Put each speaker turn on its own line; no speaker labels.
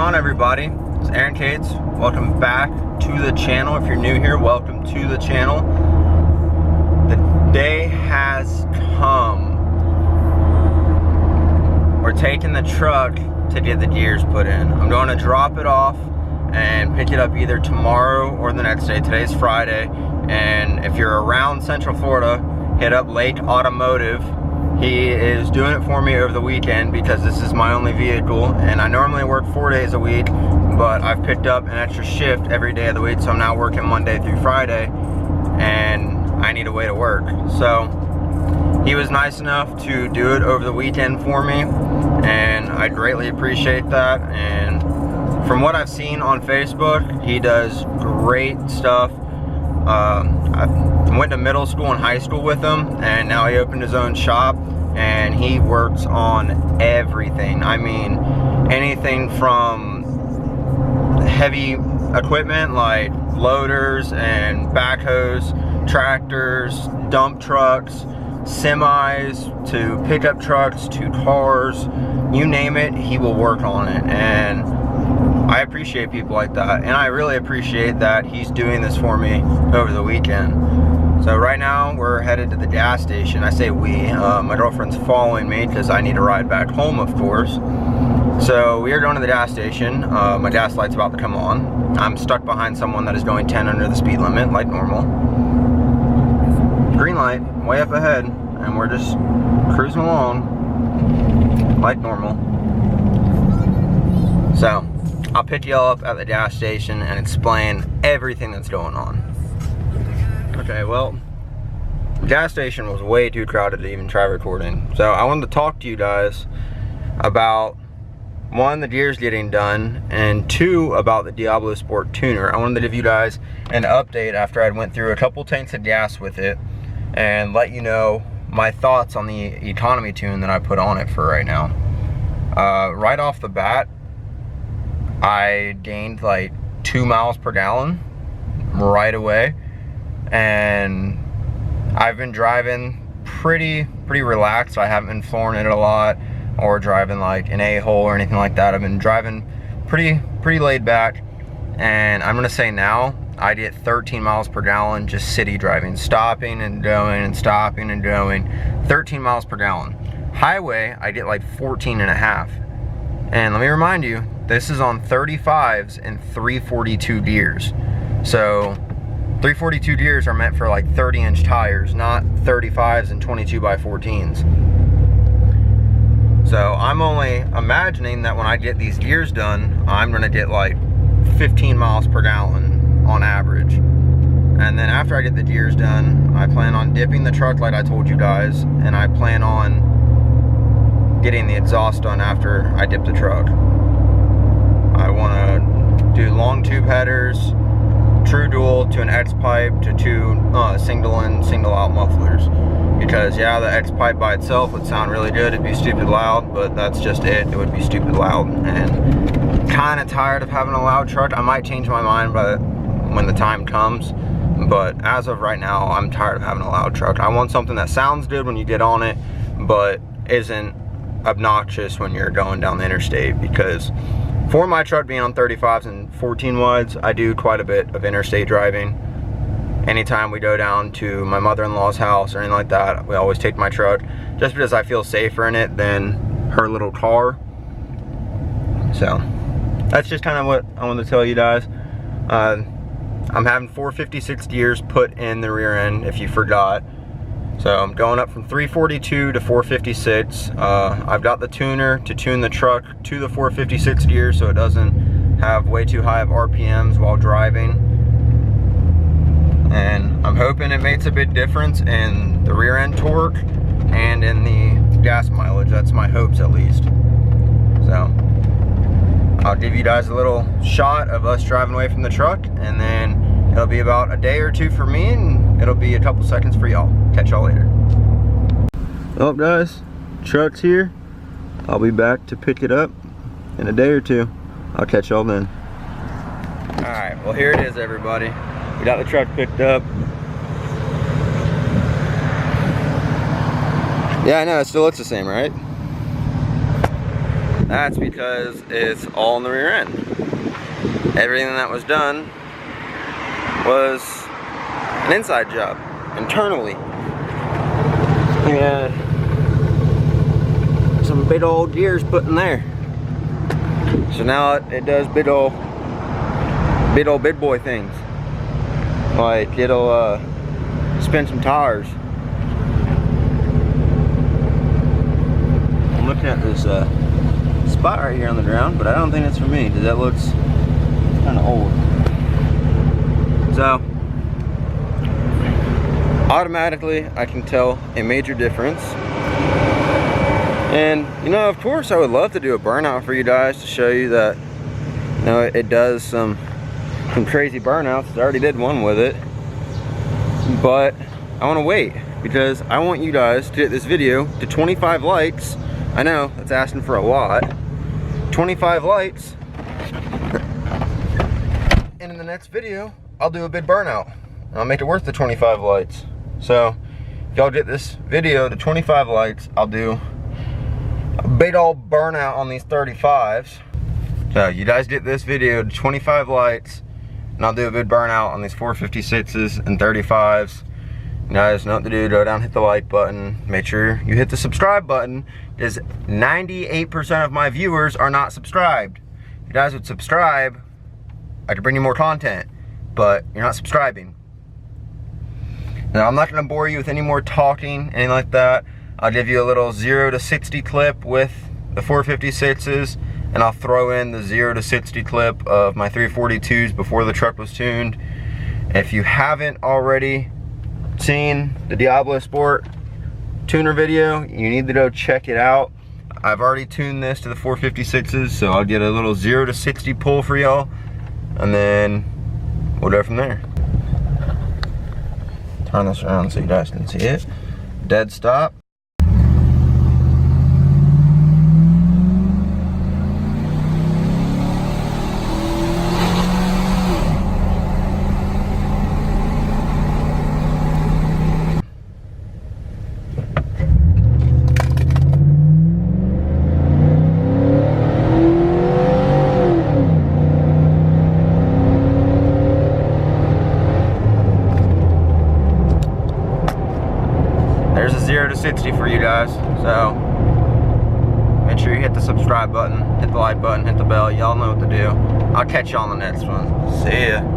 on, everybody? It's Aaron Cates. Welcome back to the channel. If you're new here, welcome to the channel. The day has come. We're taking the truck to get the gears put in. I'm going to drop it off and pick it up either tomorrow or the next day. Today's Friday, and if you're around Central Florida, hit up Lake Automotive. He is doing it for me over the weekend because this is my only vehicle, and I normally work 4 days a week, but I've picked up an extra shift every day of the week, so I'm now working Monday through Friday, and I need a way to work. So he was nice enough to do it over the weekend for me, and I greatly appreciate that. And from what I've seen on Facebook, he does great stuff. I went to middle school and high school with him, and now he opened his own shop, and he works on everything. I mean, anything from heavy equipment like loaders and backhoes, tractors, dump trucks, semis, to pickup trucks, to cars, you name it, he will work on it. And I appreciate people like that, and I really appreciate that he's doing this for me over the weekend. So right now we're headed to the gas station. I say we, my girlfriend's following me because I need to ride back home, of course. So we are going to the gas station. My gas light's about to come on. I'm stuck behind someone that is going 10 under the speed limit, like normal. Green light, way up ahead, and we're just cruising along, like normal. So I'll pick you all up at the gas station and explain everything that's going on. Okay, well, the gas station was way too crowded to even try recording. So I wanted to talk to you guys about, one, the gears getting done, and two, about the Diablo Sport tuner. I wanted to give you guys an update after I went through a couple tanks of gas with it and let you know my thoughts on the economy tune that I put on it for right now. Right off the bat, I gained like 2 miles per gallon right away, and I've been driving pretty relaxed. I haven't been flooring it a lot or driving like an a-hole or anything like that. I've been driving pretty laid back, and I'm gonna say now I get 13 miles per gallon just city driving, stopping and going and stopping and going. 13 miles per gallon. Highway, I get like 14 and a half. And let me remind you, this is on 35s and 342 gears. So 342 gears are meant for like 30-inch tires, not 35s and 22x14s. So I'm only imagining that when I get these gears done, I'm gonna get like 15 miles per gallon on average. And then after I get the gears done, I plan on dipping the truck like I told you guys, and I plan on getting the exhaust done after I dip the truck. I want to do long tube headers, true dual to an X pipe to two single in, single out mufflers. Because yeah, the X pipe by itself would sound really good, it'd be stupid loud, but that's just it would be stupid loud. And kind of tired of having a loud truck. I might change my mind when the time comes, but as of right now, I'm tired of having a loud truck. I want something that sounds good when you get on it, but isn't obnoxious when you're going down the interstate, because for my truck being on 35s and 14 wides, I do quite a bit of interstate driving. Anytime we go down to my mother-in-law's house or anything like that, we always take my truck, just because I feel safer in it than her little car. So that's just kind of what I wanted to tell you guys. I'm having 4.56 gears put in the rear end, if you forgot. So I'm going up from 342 to 456. I've got the tuner to tune the truck to the 456 gear so it doesn't have way too high of RPMs while driving. And I'm hoping it makes a big difference in the rear end torque and in the gas mileage. That's my hopes, at least. So I'll give you guys a little shot of us driving away from the truck, and then it'll be about a day or two for me, and it'll be a couple seconds for y'all. Catch y'all later. Well guys, truck's here. I'll be back to pick it up in a day or two. I'll catch y'all then. Alright, well here it is, everybody. We got the truck picked up. Yeah, I know, it still looks the same, right? That's because it's all in the rear end. Everything that was done was an inside job, internally. Yeah, some big old gears put in there. So now it does big old big boy things. Like it'll spin some tires. I'm looking at this spot right here on the ground, but I don't think it's for me because that looks kind of old. So automatically I can tell a major difference. And you know, of course I would love to do a burnout for you guys to show you that, you know, it does some crazy burnouts. I already did one with it, but I want to wait because I want you guys to get this video to 25 likes. I know that's asking for a lot. 25 likes, and in the next video I'll do a big burnout and I'll make it worth the 25 likes. So if y'all get this video to 25 likes, I'll do a big old burnout on these 35s. So you guys get this video to 25 likes and I'll do a big burnout on these 456s and 35s. You guys know what to do. Go down, hit the like button. Make sure you hit the subscribe button because 98% of my viewers are not subscribed. If you guys would subscribe, I could bring you more content, but you're not subscribing. Now I'm not going to bore you with any more talking, anything like that. I'll give you a little 0 to 60 clip with the 456s, and I'll throw in the 0 to 60 clip of my 342s before the truck was tuned. If you haven't already seen the Diablo Sport tuner video, you need to go check it out. I've already tuned this to the 456s, so I'll get a little 0 to 60 pull for y'all, and then we'll go from there. Turn this around so you guys can see it. Dead stop. There's a 0 to 60 for you guys. So make sure you hit the subscribe button, hit the like button, hit the bell. Y'all know what to do. I'll catch y'all on the next one. See ya.